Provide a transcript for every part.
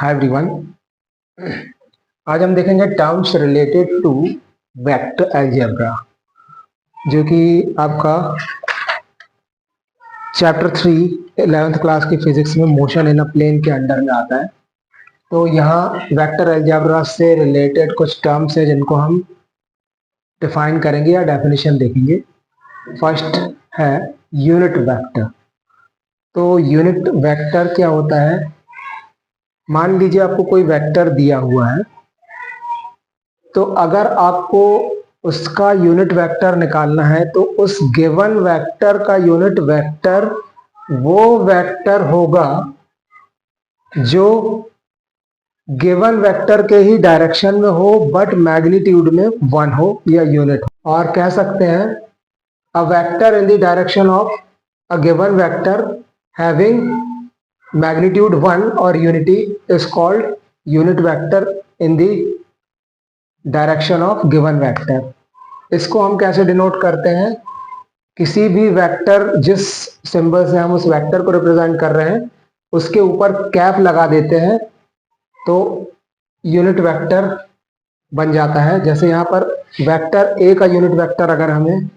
Hi everyone. आज हम देखेंगे terms related to vector algebra, जो कि आपका चैप्टर 3 11th क्लास की फिजिक्स में मोशन इन अ प्लेन के अंडर में आता है। तो यहाँ वेक्टर अलजेब्रा से रिलेटेड कुछ टर्म्स है जिनको हम डिफाइन करेंगे या डेफिनेशन देखेंगे। फर्स्ट है यूनिट वेक्टर। तो यूनिट वेक्टर क्या होता है? मान लीजिए आपको कोई वेक्टर दिया हुआ है, तो अगर आपको उसका यूनिट वेक्टर निकालना है तो उस गिवन वेक्टर का यूनिट वेक्टर वो वेक्टर होगा जो गिवन वेक्टर के ही डायरेक्शन में हो बट मैग्नीट्यूड में 1 हो या यूनिट हो। और कह सकते हैं a vector in the direction of a given vector having magnitude 1 और unity is called unit vector in the direction of given vector। इसको हम कैसे डिनोट करते हैं? किसी भी वेक्टर जिस सिंबल से हम उस वेक्टर को रिप्रेजेंट कर रहे हैं उसके ऊपर कैप लगा देते हैं तो यूनिट वेक्टर बन जाता है। जैसे यहाँ पर वेक्टर ए का यूनिट वेक्टर अगर हमें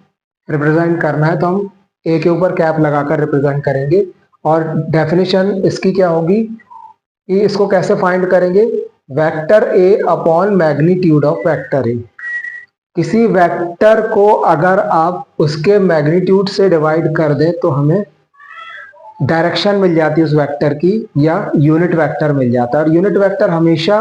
रिप्रेजेंट करना है तो हम ए के ऊपर कैप लगाकर रिप्रेजेंट करेंगे। और डेफिनेशन इसकी क्या होगी कि इसको कैसे फाइंड करेंगे? Vector A upon magnitude of vector A. किसी वेक्टर को अगर आप उसके मैग्नीट्यूड से डिवाइड कर दें तो हमें डायरेक्शन मिल जाती है उस वेक्टर की, या यूनिट वेक्टर मिल जाता है। और यूनिट वेक्टर हमेशा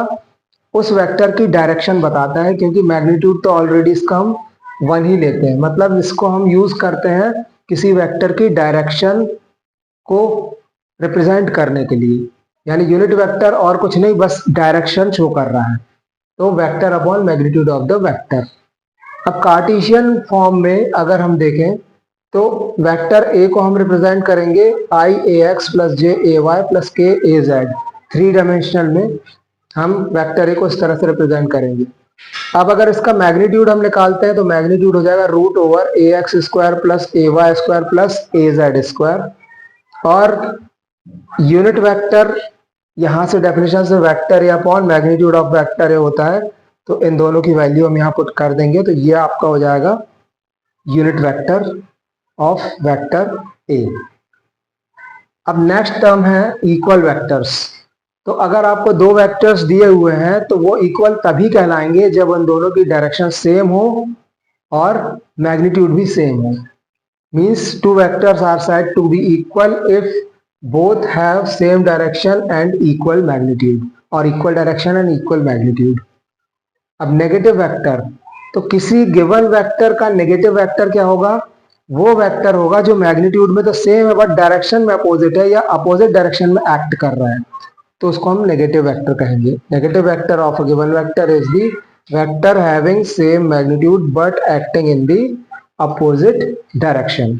उस वेक्टर की डायरेक्शन बताता है, क्योंकि मैग्नीट्यूड तो ऑलरेडी इसका हम 1 ही लेते हैं। मतलब इसको हम यूज करते हैं किसी वेक्टर की डायरेक्शन को रिप्रेजेंट करने के लिए, यानी यूनिट वेक्टर और कुछ नहीं, बस डायरेक्शन शो कर रहा है। तो vector upon magnitude of the vector. अब कार्टेशियन फॉर्म में अगर हम देखें तो वेक्टर ए को हम रिप्रेजेंट करेंगे आई ए एक्स प्लस जे ए वाई प्लस के ए जेड। 3 डायमेंशनल में हम वेक्टर ए को इस तरह से रिप्रेजेंट करेंगे। अब अगर इसका मैग्नीट्यूड हम निकालते हैं तो मैग्नीट्यूड हो जाएगा रूट ओवर ए एक्स स्क्वायर प्लस ए वाई स्क्वायर प्लस ए जेड स्क्वायर। और यूनिट वेक्टर यहां से डेफिनेशन से vector A upon magnitude of vector A होता है, तो इन दोनों की वैल्यू हम यहां पुट कर देंगे तो ये आपका हो जाएगा unit vector of vector A. अब नेक्स्ट टर्म है इक्वल वेक्टर्स। तो अगर आपको 2 वेक्टर्स दिए हुए हैं तो वो इक्वल तभी कहलाएंगे जब उन दोनों की डायरेक्शन सेम हो और मैग्नीट्यूड भी सेम हो। Means 2 vectors are said to be equal if both have same direction and equal magnitude, और equal direction and equal magnitude। अब नेगेटिव वेक्टर, तो किसी गिवन वेक्टर का नेगेटिव वेक्टर क्या होगा? वो वेक्टर होगा जो मैग्नीट्यूड में तो सेम है बट डायरेक्शन में अपोजिट है या अपोजिट डायरेक्शन में एक्ट कर रहा है, तो उसको हम नेगेटिव वेक्टर कहेंगे। Negative vector of a given vector is the vector having same magnitude but acting in the opposite direction.